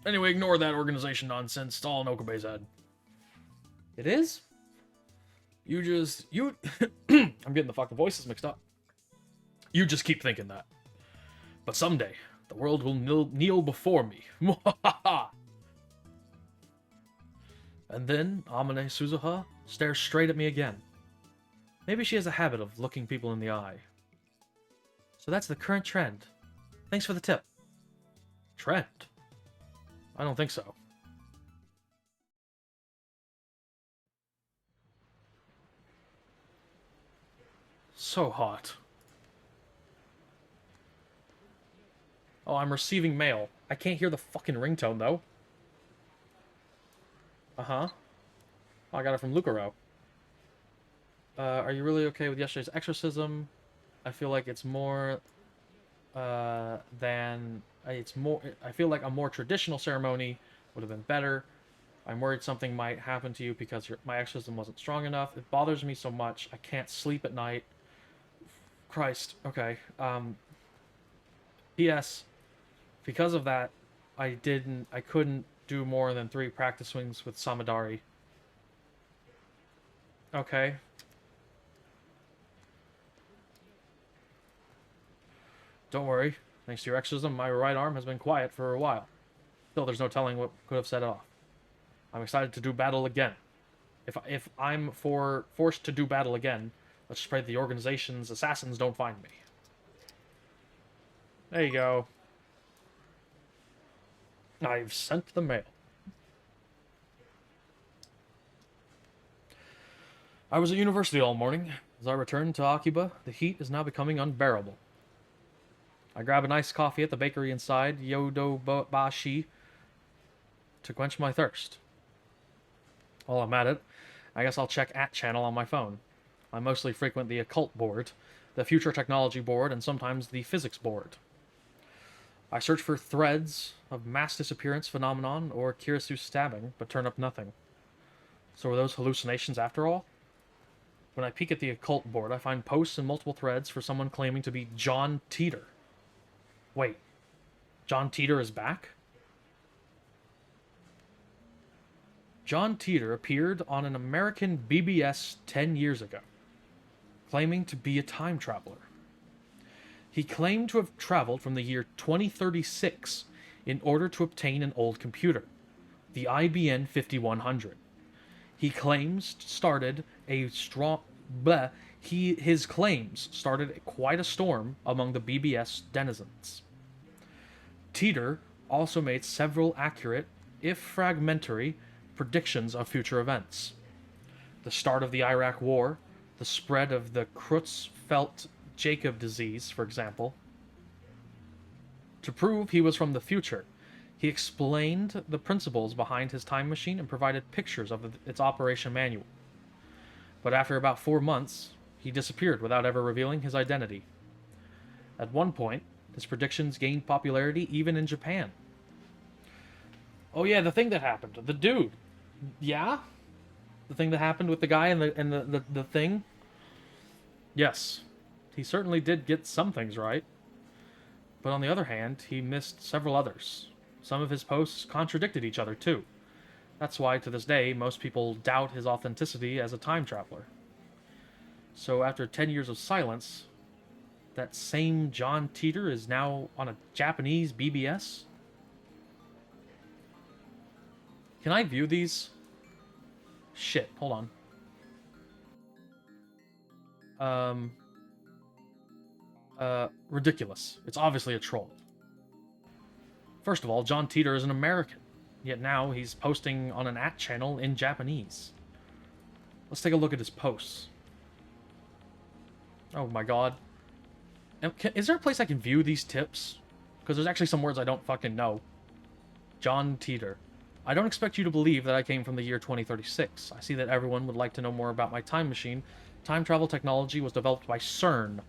Anyway, ignore that organization nonsense. It's all in Okabe's head. It is? I'm getting the fucking voices mixed up. You just keep thinking that. But someday, the world will kneel before me. And then Amane Suzuha stares straight at me again. Maybe she has a habit of looking people in the eye. So that's the current trend. Thanks for the tip. Trend? I don't think so. So hot. Oh, I'm receiving mail. I can't hear the fucking ringtone, though. Uh-huh. Oh, I got it from Lucaro. Are you really okay with yesterday's exorcism? I feel like it's more... I feel like a more traditional ceremony would have been better. I'm worried something might happen to you because my exorcism wasn't strong enough. It bothers me so much. I can't sleep at night. Christ. Okay. P.S. Because of that, I couldn't do more than 3 practice swings with Samadari. Okay. Don't worry. Thanks to your exorcism, my right arm has been quiet for a while. Still, there's no telling what could have set it off. I'm excited to do battle again. If I'm forced to do battle again, let's just pray the organization's assassins don't find me. There you go. I've sent the mail. I was at university all morning. As I returned to Akiba, the heat is now becoming unbearable. I grab an iced coffee at the bakery inside Yodobashi to quench my thirst. While I'm at it, I guess I'll check @channel on my phone. I mostly frequent the occult board, the future technology board, and sometimes the physics board. I search for threads of mass disappearance phenomenon or Kirisu stabbing, but turn up nothing. So were those hallucinations after all? When I peek at the occult board, I find posts in multiple threads for someone claiming to be John Teeter. Wait, John Teeter is back? John Teeter appeared on an American BBS 10 years ago, claiming to be a time traveler. He claimed to have traveled from the year 2036 in order to obtain an old computer, the IBM 5100. He claims started a strong bleh, his claims started quite a storm among the BBS denizens. Teeter also made several accurate, if fragmentary, predictions of future events. The start of the Iraq War, the spread of the Creutzfeldt-Jakob disease, for example. To prove he was from the future, he explained the principles behind his time machine and provided pictures of its operation manual. But after about 4 months, he disappeared without ever revealing his identity. At one point, his predictions gained popularity even in Japan. Oh yeah, the thing that happened. The dude. Yeah? The thing that happened with the guy and the thing? Yes. He certainly did get some things right. But on the other hand, he missed several others. Some of his posts contradicted each other, too. That's why, to this day, most people doubt his authenticity as a time traveler. So after 10 years of silence, that same John Teeter is now on a Japanese BBS? Can I view these? Shit, hold on. Ridiculous. It's obviously a troll. First of all, John Teeter is an American, yet now he's posting on an channel in Japanese. Let's take a look at his posts. Oh my god. Is there a place I can view these tips? Because there's actually some words I don't fucking know. John Teeter. I don't expect you to believe that I came from the year 2036. I see that everyone would like to know more about my time machine. Time travel technology was developed by CERN.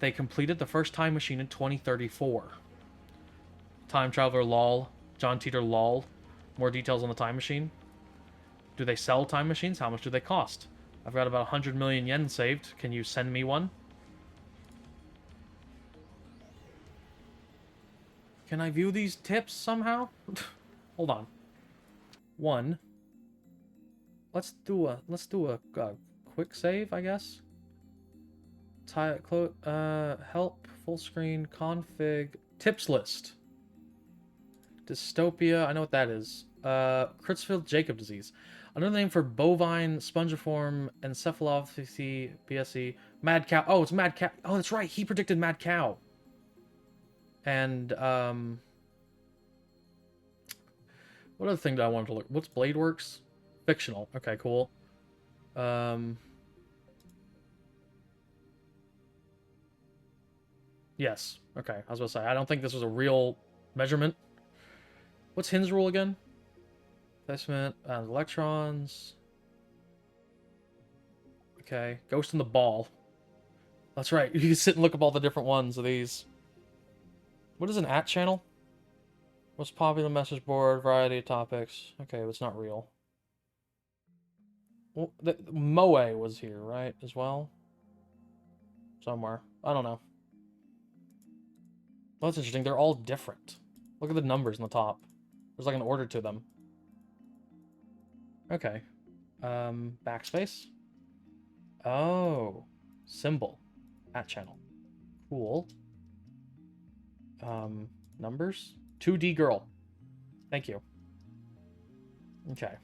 They completed the first time machine in 2034. Time traveler lol. John Teeter lol. More details on the time machine. Do they sell time machines? How much do they cost? I've got about 100 million yen saved. Can you send me one? Can I view these tips somehow? Hold on. One. Let's do a quick save, I guess. Help, full screen, config, tips list. Dystopia, I know what that is. Creutzfeldt-Jakob disease. Another name for bovine spongiform encephalopathy, BSE. Mad cow. Oh, it's mad cow. Oh, that's right. He predicted mad cow. And, what other thing do I want to look? What's Bladeworks? Fictional. Okay, cool. Yes. Okay, I was going to say, I don't think this was a real measurement. What's Hin's rule again? Placement, electrons. Okay, ghost in the ball. That's right, you can sit and look up all the different ones of these. What is an channel? Most popular message board, variety of topics. Okay, but it's not real. Well, Moe was here, right, as well? Somewhere. I don't know. Well, that's interesting. They're all different. Look at the numbers on the top. There's like an order to them. Okay. Backspace. Oh. Symbol. @channel. Cool. Numbers. 2D girl. Thank you. Okay.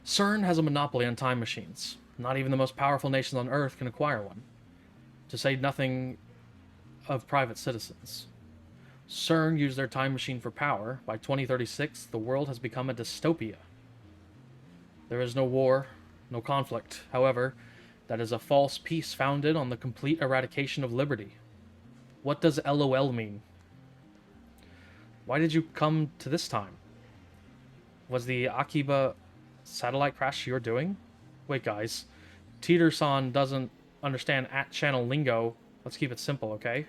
CERN has a monopoly on time machines. Not even the most powerful nations on Earth can acquire one. To say nothing of private citizens. CERN used their time machine for power. By 2036, the world has become a dystopia. There is no war, no conflict. However, that is a false peace founded on the complete eradication of liberty. What does LOL mean? Why did you come to this time? Was the Akiba satellite crash you're doing? Wait, guys. Teeter-san doesn't understand @channel lingo. Let's keep it simple, okay?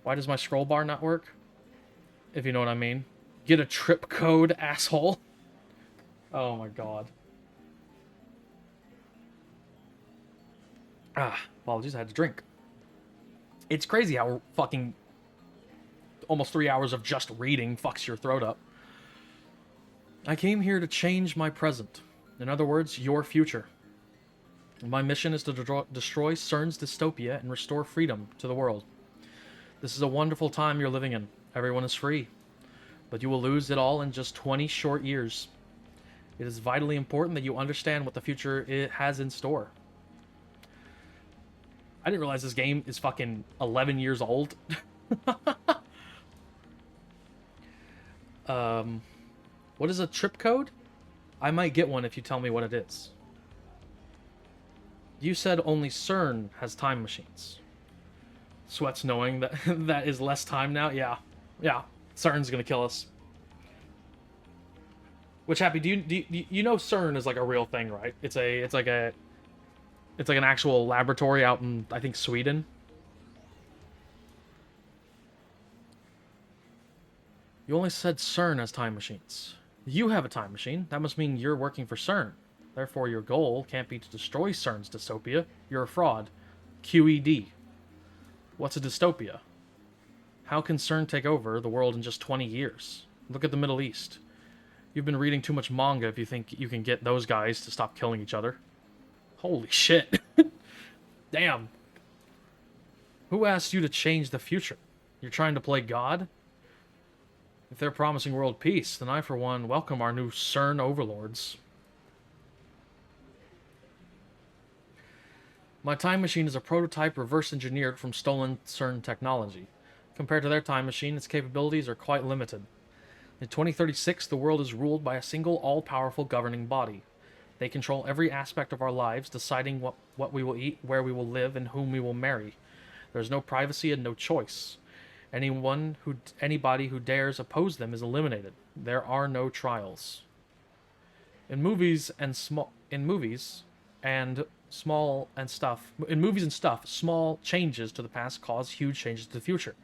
Why does my scroll bar not work? If you know what I mean. Get a trip code, asshole. Oh my god. Apologies, I had to drink. It's crazy how fucking almost 3 hours of just reading fucks your throat up. I came here to change my present. In other words, your future. My mission is to destroy CERN's dystopia and restore freedom to the world. This is a wonderful time you're living in. Everyone is free. But you will lose it all in just 20 short years. It is vitally important that you understand what the future it has in store. I didn't realize this game is fucking 11 years old. What is a trip code? I might get one if you tell me what it is. You said only CERN has time machines. Sweats knowing that that is less time now. Yeah. CERN's gonna kill us. Which, Happy, do you know CERN is like a real thing, right? It's like an actual laboratory out in, I think, Sweden. You only said CERN has time machines. You have a time machine. That must mean you're working for CERN. Therefore, your goal can't be to destroy CERN's dystopia. You're a fraud. QED. What's a dystopia? How can CERN take over the world in just 20 years? Look at the Middle East. You've been reading too much manga if you think you can get those guys to stop killing each other. Holy shit. Damn. Who asked you to change the future? You're trying to play God? If they're promising world peace, then I, for one, welcome our new CERN overlords. My time machine is a prototype reverse-engineered from stolen CERN technology. Compared to their time machine, its capabilities are quite limited. In 2036, the world is ruled by a single all-powerful governing body. They control every aspect of our lives, deciding what we will eat, where we will live, and whom we will marry. There is no privacy and no choice. Anybody who dares oppose them is eliminated. There are no trials. In movies and stuff, small changes to the past cause huge changes to the future.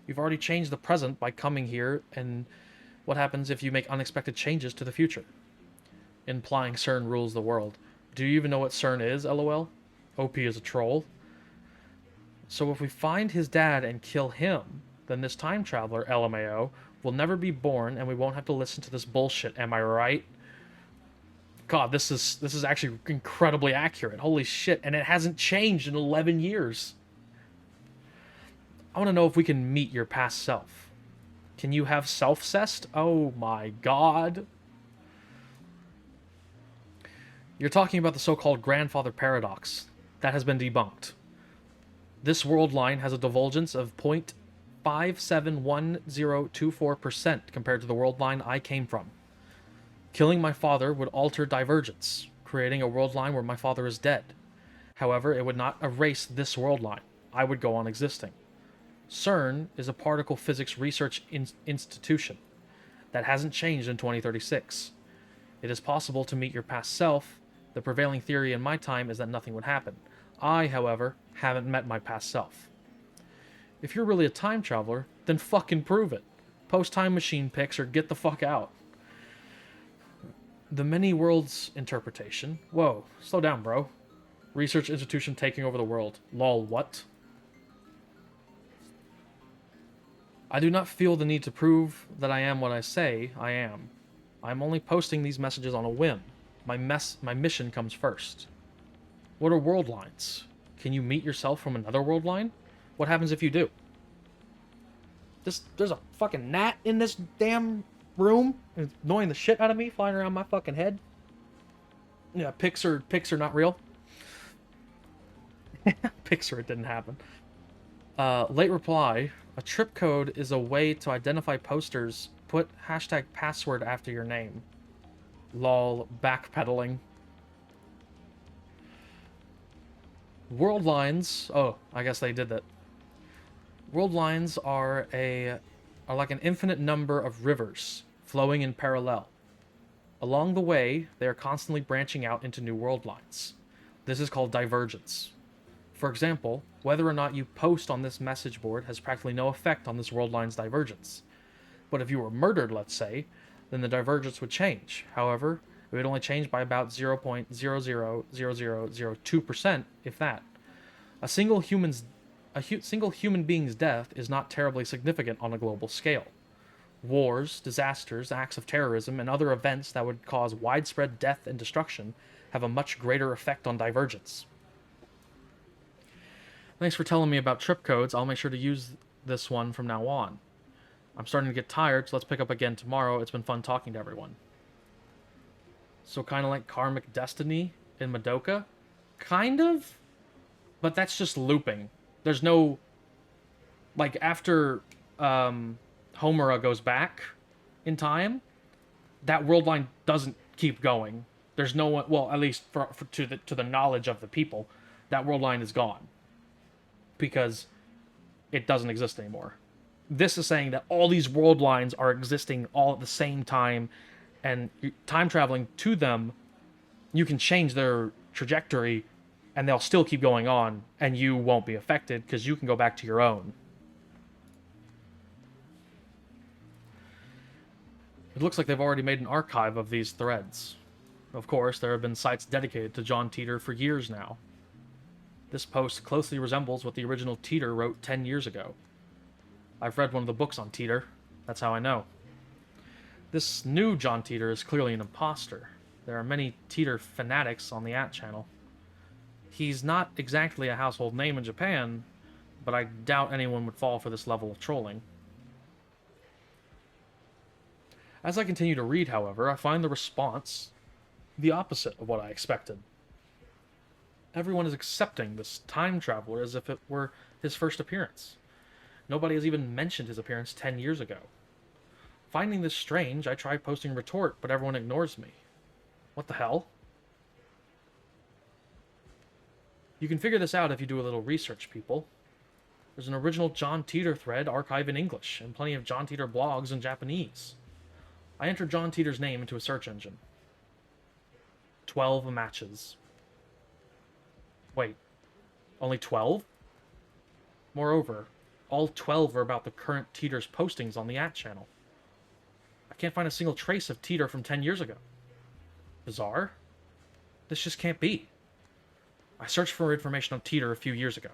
You've already changed the present by coming here, and what happens if you make unexpected changes to the future? Implying CERN rules the world. Do you even know what CERN is, LOL? OP is a troll. So if we find his dad and kill him, then this time traveler, LMAO, will never be born and we won't have to listen to this bullshit, am I right? God, this is actually incredibly accurate. Holy shit, and it hasn't changed in 11 years. I want to know if we can meet your past self. Can you have self-cest? Oh my god. You're talking about the so-called grandfather paradox. That has been debunked. This world line has a divulgence of 0.571024% compared to the world line I came from. Killing my father would alter divergence, creating a world line where my father is dead. However, it would not erase this world line. I would go on existing. CERN is a particle physics research institution that hasn't changed in 2036. It is possible to meet your past self. The prevailing theory in my time is that nothing would happen. I, however, haven't met my past self. If you're really a time traveler, then fucking prove it. Post time machine pics or get the fuck out. The many worlds interpretation. Whoa, slow down, bro. Research institution taking over the world. Lol, what? I do not feel the need to prove that I am what I say I am. I am only posting these messages on a whim. My mission comes first. What are world lines? Can you meet yourself from another world line? What happens if you do? There's a fucking gnat in this damn room. It's annoying the shit out of me, flying around my fucking head. Yeah, pics are not real. Pixar, it didn't happen. Late reply. A trip code is a way to identify posters. Put #password after your name. Lol, backpedaling. World lines. Oh, I guess they did that. World lines are like an infinite number of rivers flowing in parallel. Along the way, they are constantly branching out into new world lines. This is called divergence. For example, whether or not you post on this message board has practically no effect on this world line's divergence. But if you were murdered, let's say, then the divergence would change. However, it would only change by about 0.000002%, if that. A single human's single human being's death is not terribly significant on a global scale. Wars, disasters, acts of terrorism, and other events that would cause widespread death and destruction have a much greater effect on divergence. Thanks for telling me about trip codes. I'll make sure to use this one from now on. I'm starting to get tired, so let's pick up again tomorrow. It's been fun talking to everyone. So kind of like Karmic Destiny in Madoka? Kind of? But that's just looping. There's no... Like, after Homura goes back in time, that world line doesn't keep going. There's no one... Well, at least to the knowledge of the people, that world line is gone. Because it doesn't exist anymore. This is saying that all these world lines are existing all at the same time, and time traveling to them, you can change their trajectory, and they'll still keep going on, and you won't be affected, because you can go back to your own. It looks like they've already made an archive of these threads. Of course, there have been sites dedicated to John Teeter for years now. This post closely resembles what the original Teeter wrote 10 years ago. I've read one of the books on Teeter. That's how I know. This new John Teeter is clearly an imposter. There are many Teeter fanatics on the channel. He's not exactly a household name in Japan, but I doubt anyone would fall for this level of trolling. As I continue to read, however, I find the response the opposite of what I expected. Everyone is accepting this time traveler as if it were his first appearance. Nobody has even mentioned his appearance 10 years ago. Finding this strange, I try posting a retort, but everyone ignores me. What the hell? You can figure this out if you do a little research, people. There's an original John Teeter thread archived in English, and plenty of John Teeter blogs in Japanese. I entered John Teeter's name into a search engine. 12 matches. Wait, only 12? Moreover, all 12 are about the current Teeter's postings on the channel. I can't find a single trace of Teeter from 10 years ago. Bizarre? This just can't be. I searched for information on Teeter a few years ago.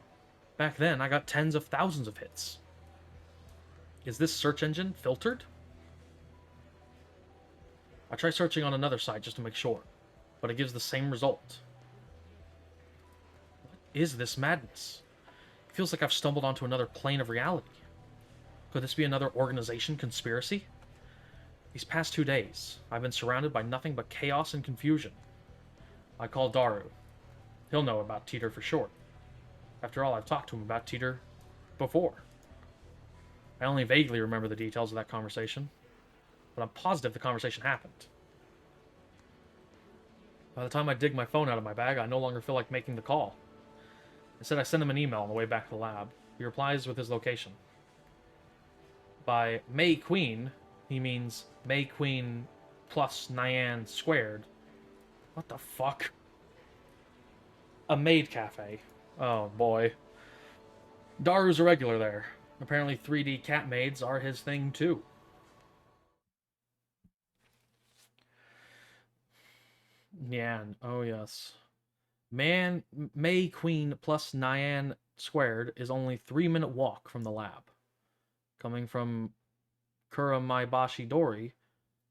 Back then, I got tens of thousands of hits. Is this search engine filtered? I try searching on another site just to make sure, but it gives the same result. What is this madness? It feels like I've stumbled onto another plane of reality. Could this be another organization conspiracy? These past 2 days, I've been surrounded by nothing but chaos and confusion. I call Daru. He'll know about Teeter for sure. After all, I've talked to him about Teeter before. I only vaguely remember the details of that conversation, but I'm positive the conversation happened. By the time I dig my phone out of my bag, I no longer feel like making the call. Instead, I send him an email on the way back to the lab. He replies with his location. By May Queen, he means May Queen plus Nyan squared. What the fuck? A maid cafe. Oh boy. Daru's a regular there. Apparently 3D cat maids are his thing too. Nyan, oh yes. May Queen plus Nyan squared is only 3-minute walk from the lab. Coming from Kuramaibashi Dori,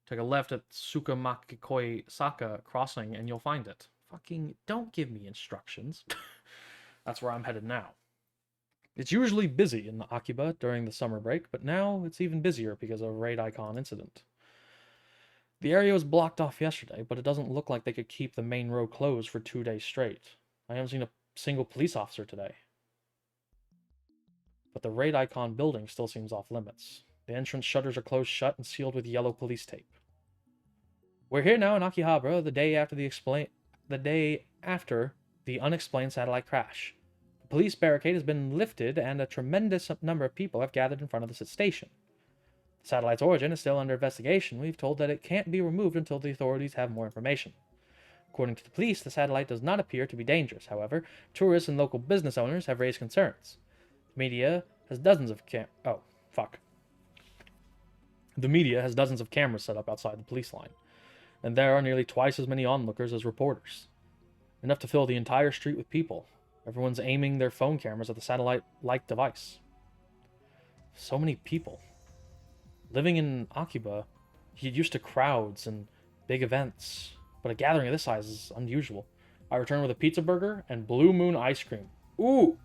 take a left at Tsukamakikoi Saka crossing and you'll find it. Fucking don't give me instructions. That's where I'm headed now. It's usually busy in the Akiba during the summer break, but now it's even busier because of a raid icon incident. The area was blocked off yesterday, but it doesn't look like they could keep the main road closed for 2 days straight. I haven't seen a single police officer today. But the raid icon building still seems off limits. The entrance shutters are closed shut and sealed with yellow police tape. We're here now in Akihabara the day after the unexplained satellite crash. The police barricade has been lifted and a tremendous number of people have gathered in front of the station. The satellite's origin is still under investigation. We've told that it can't be removed until the authorities have more information. According to the police, the satellite does not appear to be dangerous. However, tourists and local business owners have raised concerns. The media has dozens of The media has dozens of cameras set up outside the police line, and there are nearly twice as many onlookers as reporters. Enough to fill the entire street with people. Everyone's aiming their phone cameras at the satellite-like device. So many people. Living in Akiba, he used to crowds and big events, but a gathering of this size is unusual. I return with a pizza burger and Blue Moon ice cream. Ooh!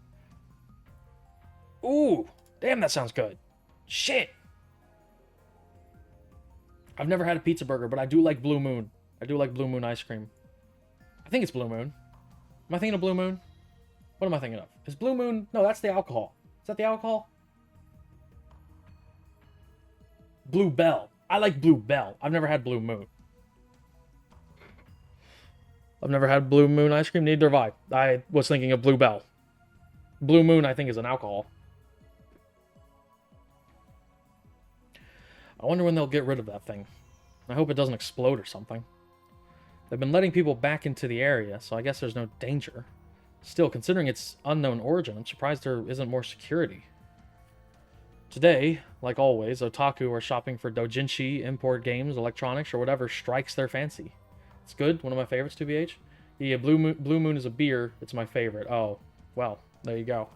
Ooh! Damn, that sounds good. Shit! I've never had a pizza burger, but I do like Blue Moon. I do like Blue Moon ice cream. I think it's Blue Moon. Am I thinking of Blue Moon? What am I thinking of? Is Blue Moon... No, that's the alcohol. Is that the alcohol? Blue Bell. I like Blue Bell. I've never had Blue Moon. I've never had Blue Moon ice cream. Neither have I. I was thinking of Blue Bell. Blue Moon, I think, is an alcohol. I wonder when they'll get rid of that thing. I hope it doesn't explode or something. They've been letting people back into the area, so I guess there's no danger. Still, considering its unknown origin, I'm surprised there isn't more security. Today, like always, otaku are shopping for doujinshi, import games, electronics, or whatever strikes their fancy. It's good, one of my favorites, 2BH. Yeah, Blue Moon is a beer, it's my favorite. Oh, well, there you go.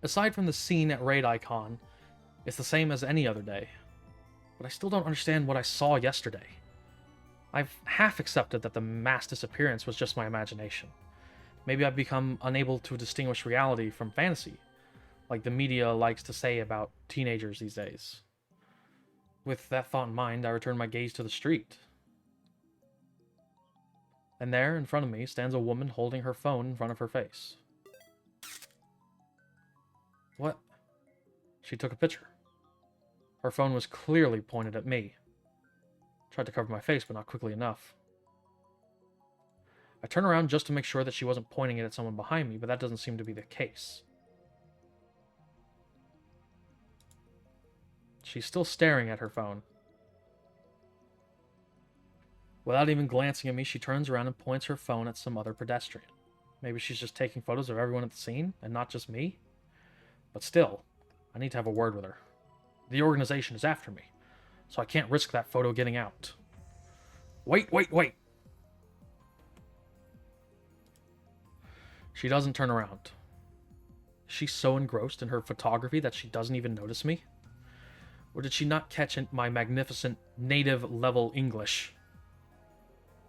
Aside from the scene at Raid Icon, it's the same as any other day. But I still don't understand what I saw yesterday. I've half accepted that the mass disappearance was just my imagination. Maybe I've become unable to distinguish reality from fantasy, like the media likes to say about teenagers these days. With that thought in mind, I return my gaze to the street. And there, in front of me, stands a woman holding her phone in front of her face. What? She took a picture. Her phone was clearly pointed at me. Tried to cover my face, but not quickly enough. I turn around just to make sure that she wasn't pointing it at someone behind me, but that doesn't seem to be the case. She's still staring at her phone. Without even glancing at me, she turns around and points her phone at some other pedestrian. Maybe she's just taking photos of everyone at the scene, and not just me? But still, I need to have a word with her. The organization is after me, so I can't risk that photo getting out. Wait! She doesn't turn around. Is she so engrossed in her photography that she doesn't even notice me? Or did she not catch my magnificent native-level English?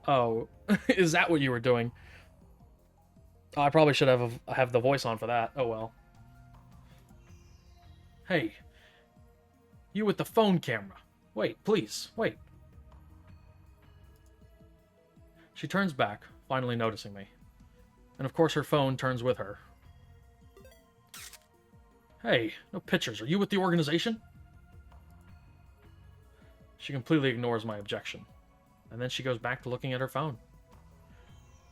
Oh, is that what you were doing? Oh, I probably should have the voice on for that. Oh well. Hey. You with the phone camera. Wait, please, wait. She turns back, finally noticing me. And of course her phone turns with her. Hey, no pictures. Are you with the organization? She completely ignores my objection. And then she goes back to looking at her phone.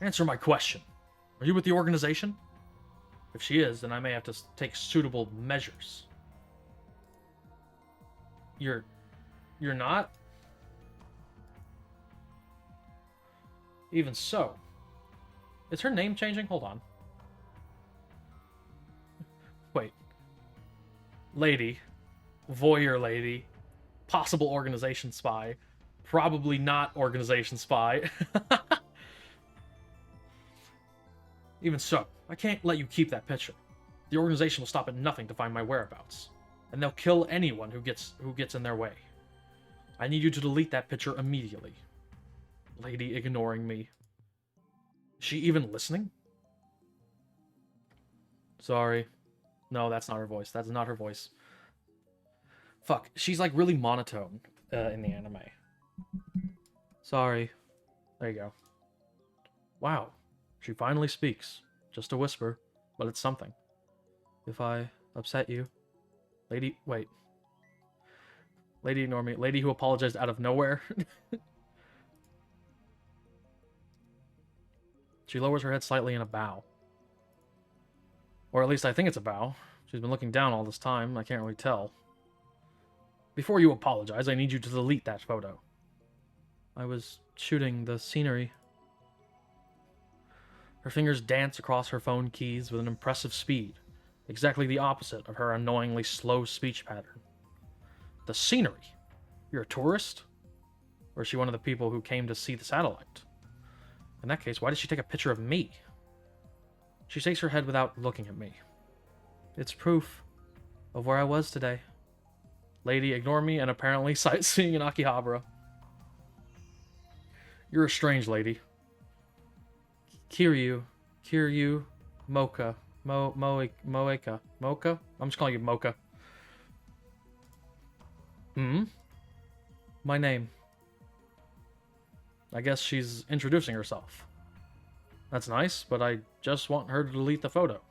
Answer my question. Are you with the organization? If she is, then I may have to take suitable measures. You're not? Even so. Is her name changing? Hold on. Wait. Lady. Voyeur lady. Possible organization spy. Probably not organization spy. Even so, I can't let you keep that picture. The organization will stop at nothing to find my whereabouts. And they'll kill anyone who gets in their way. I need you to delete that picture immediately. Lady ignoring me. Is she even listening? Sorry. No, that's not her voice. That's not her voice. Fuck. She's like really monotone in the anime. Sorry. There you go. Wow. She finally speaks. Just a whisper, but it's something. If I upset you... Lady, wait. Lady ignore me. Lady who apologized out of nowhere. She lowers her head slightly in a bow. Or at least I think it's a bow. She's been looking down all this time. I can't really tell. Before you apologize, I need you to delete that photo. I was shooting the scenery. Her fingers dance across her phone keys with an impressive speed. Exactly the opposite of her annoyingly slow speech pattern. The scenery? You're a tourist? Or is she one of the people who came to see the satellite? In that case, why did she take a picture of me? She shakes her head without looking at me. It's proof of where I was today. Lady, ignore me and apparently sightseeing in Akihabara. You're a strange lady. Kiryu, Mocha, Moeka. Mocha? I'm just calling you Mocha. My name. I guess she's introducing herself. That's nice, but I just want her to delete the photo.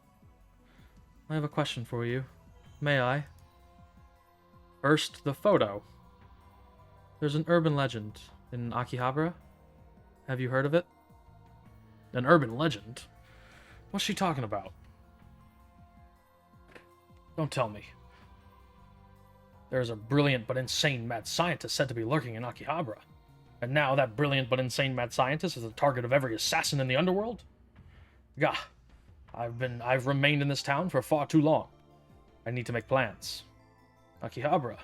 I have a question for you. May I? First, the photo. There's an urban legend in Akihabara. Have you heard of it? An urban legend? What's she talking about? Don't tell me. There's a brilliant but insane mad scientist said to be lurking in Akihabara. And now that brilliant but insane mad scientist is the target of every assassin in the underworld? Gah, I've remained in this town for far too long. I need to make plans. Akihabara,